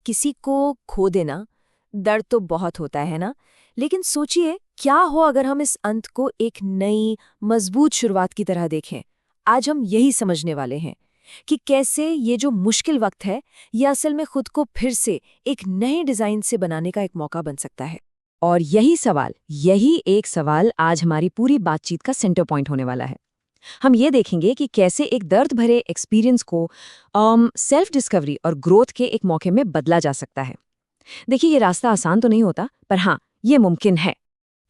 किसी को खो देना, दर्द तो बहुत होता है ना। लेकिन सोचिए, क्या हो अगर हम इस अंत को एक नई, मजबूत शुरुआत की तरह देखें। आज हम यही समझने वाले हैं कि कैसे ये जो मुश्किल वक्त है, ये असल में खुद को फिर से एक नए डिजाइन से बनाने का एक मौका बन सकता है। और यही एक सवाल आज हमारी पूरी बातचीत का सेंटर पॉइंट होने वाला है। हम ये देखेंगे कि कैसे एक दर्द भरे एक्सपीरियंस को सेल्फ डिस्कवरी और ग्रोथ के एक मौके में बदला जा सकता है। देखिए, ये रास्ता आसान तो नहीं होता, पर हाँ, ये मुमकिन है।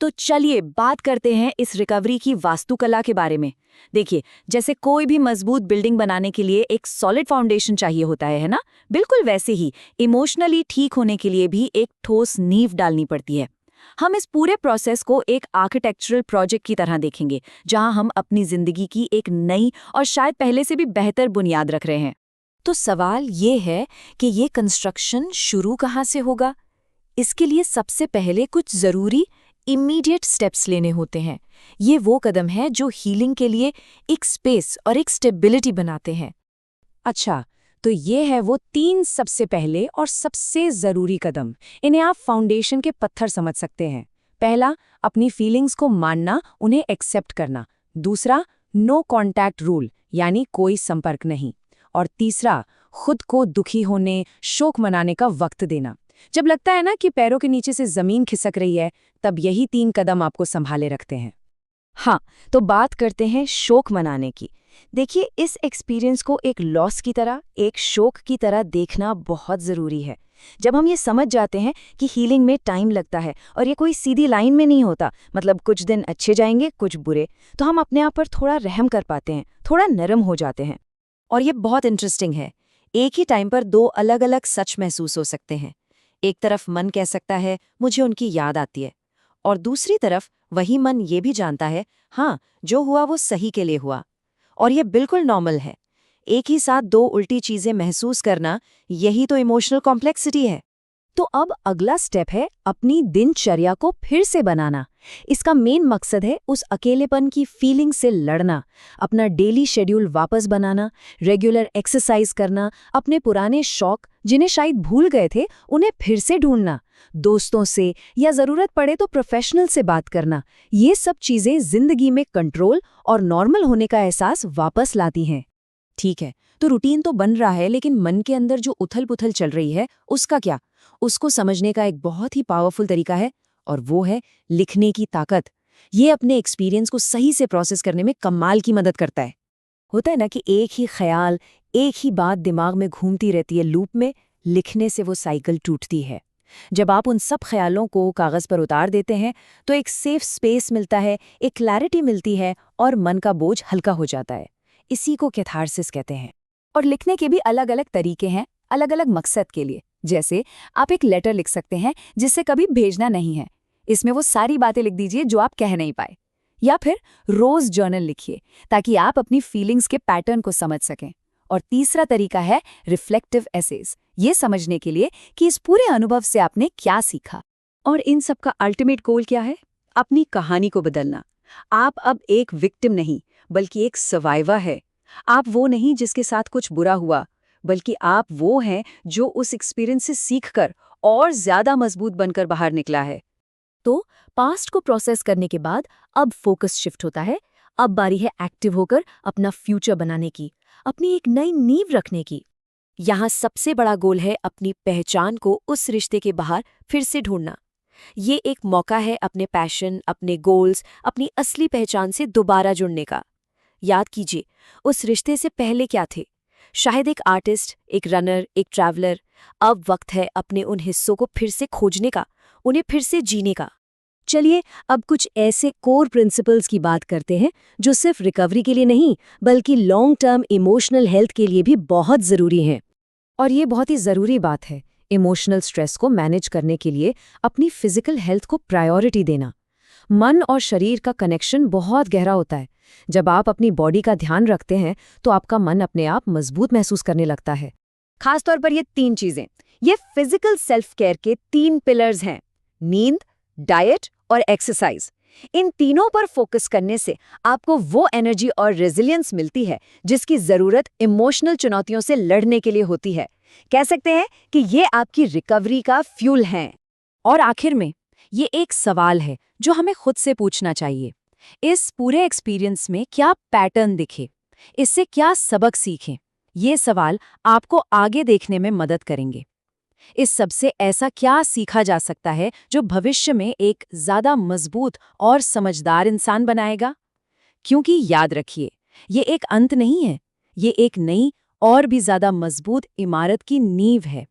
तो चलिए बात करते हैं इस रिकवरी की वास्तुकला के बारे में। देखिए, जैसे कोई भी मजबूत बिल्डिंग बनाने के लिए एक सॉलिड फाउंडेशन चाहिए होता है ना, बिल्कुल वैसे ही इमोशनली ठीक होने के लिए भी एक ठोस नींव डालनी पड़ती है। हम इस पूरे प्रोसेस को एक आर्किटेक्चरल प्रोजेक्ट की तरह देखेंगे, जहां हम अपनी जिंदगी की एक नई और शायद पहले से भी बेहतर बुनियाद रख रहे हैं। तो सवाल ये है कि ये कंस्ट्रक्शन शुरू कहाँ से होगा? इसके लिए सबसे पहले कुछ ज़रूरी इमीडिएट स्टेप्स लेने होते हैं। ये वो कदम है जो हीलिंग के लिए एक स्पेस और एक स्टेबिलिटी बनाते हैं। अच्छा, तो ये है वो 3 सबसे पहले और सबसे ज़रूरी कदम। इन्हें आप फाउंडेशन के पत्थर समझ सकते हैं। पहला, अपनी फीलिंग्स को मानना, उन्हें एक्सेप्ट करना। दूसरा, नो कॉन्टैक्ट रूल, यानी कोई संपर्क नहीं। और तीसरा, खुद को दुखी होने, शोक मनाने का वक्त देना। जब लगता है ना कि पैरों के नीचे से जमीन खिसक रही है, तब यही 3 कदम आपको संभाले रखते हैं। हाँ, तो बात करते हैं शोक मनाने की। देखिए, इस एक्सपीरियंस को एक लॉस की तरह, एक शोक की तरह देखना बहुत ज़रूरी है। जब हम ये समझ जाते हैं कि हीलिंग में टाइम लगता है और ये कोई सीधी लाइन में नहीं होता, मतलब कुछ दिन अच्छे जाएंगे, कुछ बुरे, तो हम अपने आप पर थोड़ा रहम कर पाते हैं, थोड़ा नरम हो जाते हैं। और ये बहुत इंटरेस्टिंग है। एक ही टाइम पर 2 अलग-अलग सच महसूस हो सकते हैं। एक तरफ मन कह सकता है, मुझे उनकी याद आती है, और दूसरी तरफ वही मन ये भी जानता है, हाँ, जो हुआ वो सही के लिए हुआ। और ये बिल्कुल नॉर्मल है। एक ही साथ 2 उल्टी चीजें महसूस करना, यही तो इमोशनल कॉम्प्लेक्सिटी है। तो अब अगला स्टेप है अपनी दिनचर्या को फिर से बनाना। इसका मेन मकसद है उस अकेलेपन की फीलिंग से लड़ना, अपना डेली शेड्यूल वापस बनाना, रेगुलर एक्सरसाइज करना, अपने पुराने शौक जिन्हें शायद भूल गए थे उन्हें फिर से ढूंढना, दोस्तों से या जरूरत पड़े तो प्रोफेशनल से बात करना। ये सब चीजें जिंदगी में कंट्रोल और नॉर्मल होने का एहसास वापस लाती हैं। ठीक है, तो रूटीन तो बन रहा है, लेकिन मन के अंदर जो उथल-पुथल चल रही है, उसका क्या? उसको समझने का एक बहुत ही पावरफुल तरीका है, और वो है लिखने की ताकत। ये अपने एक्सपीरियंस को सही से प्रोसेस करने में कमाल की मदद करता है। होता है ना कि एक ही ख्याल, एक ही बात दिमाग में घूमती रहती है लूप में, लिखने से वो साइकिल टूटती है। जब आप उन सब ख्यालों को कागज पर उतार देते हैं, तो एक सेफ स्पेस मिलता है, एक क्लैरिटी मिलती है, और मन का बोझ हल्का हो जाता है। इसी को कैथारसिस कहते हैं। और लिखने के भी अलग अलग तरीके हैं, अलग अलग मकसद के लिए। जैसे आप एक लेटर लिख सकते हैं जिससे कभी भेजना नहीं है, इसमें वो सारी बातें लिख दीजिए जो आप कह नहीं पाए। या फिर रोज जर्नल लिखिए, ताकि आप अपनी फीलिंग्स के पैटर्न को समझ सकें। और तीसरा तरीका है रिफ्लेक्टिव एसेज, ये समझने के लिए कि इस पूरे अनुभव से आपने क्या सीखा। और इन सब का अल्टीमेट गोल क्या है? अपनी कहानी को बदलना। आप अब एक विक्टिम नहीं, बल्कि एक सर्वाइवर है। आप वो नहीं जिसके साथ कुछ बुरा हुआ, बल्कि आप वो हैं जो उस एक्सपीरियंस से सीखकर और ज्यादा मजबूत बनकर बाहर निकला है। तो पास्ट को प्रोसेस करने के बाद अब फोकस शिफ्ट होता है। अब बारी है एक्टिव होकर अपना फ्यूचर बनाने की, अपनी एक नई नींव रखने की। यहाँ सबसे बड़ा गोल है अपनी पहचान को उस रिश्ते के बाहर फिर से ढूंढना। ये एक मौका है अपने पैशन, अपने गोल्स, अपनी असली पहचान से दोबारा जुड़ने का। याद कीजिए, उस रिश्ते से पहले क्या थे? शायद एक आर्टिस्ट, एक रनर, एक ट्रैवलर। अब वक्त है अपने उन हिस्सों को फिर से खोजने का, उन्हें फिर से जीने का। चलिए, अब कुछ ऐसे कोर प्रिंसिपल्स की बात करते हैं जो सिर्फ रिकवरी के लिए नहीं, बल्कि लॉन्ग टर्म इमोशनल हेल्थ के लिए भी बहुत ज़रूरी हैं। और ये बहुत ही ज़रूरी बात है, इमोशनल स्ट्रेस को मैनेज करने के लिए अपनी फिजिकल हेल्थ को प्रायोरिटी देना। मन और शरीर का कनेक्शन बहुत गहरा होता है। जब आप अपनी बॉडी का ध्यान रखते हैं, तो आपका मन अपने आप मजबूत महसूस करने लगता है। खासतौर पर ये 3 चीज़ें, ये फिजिकल सेल्फ केयर के 3 पिलर्स हैं: नींद, डाइट और एक्सरसाइज। इन तीनों पर फोकस करने से आपको वो एनर्जी और रेजिलियंस मिलती है जिसकी जरूरत इमोशनल चुनौतियों से लड़ने के लिए होती है। कह सकते हैं कि ये आपकी रिकवरी का फ्यूल हैं। और आखिर में, ये एक सवाल है जो हमें खुद से पूछना चाहिए। इस पूरे एक्सपीरियंस में क्या पैटर्न दिखे? इससे क्या सबक सीखें? ये सवाल आपको आगे देखने में मदद करेंगे। इस सबसे ऐसा क्या सीखा जा सकता है जो भविष्य में एक ज़्यादा मजबूत और समझदार इंसान बनाएगा? क्योंकि याद रखिए, ये एक अंत नहीं है, ये एक नई और भी ज़्यादा मजबूत इमारत की नींव है।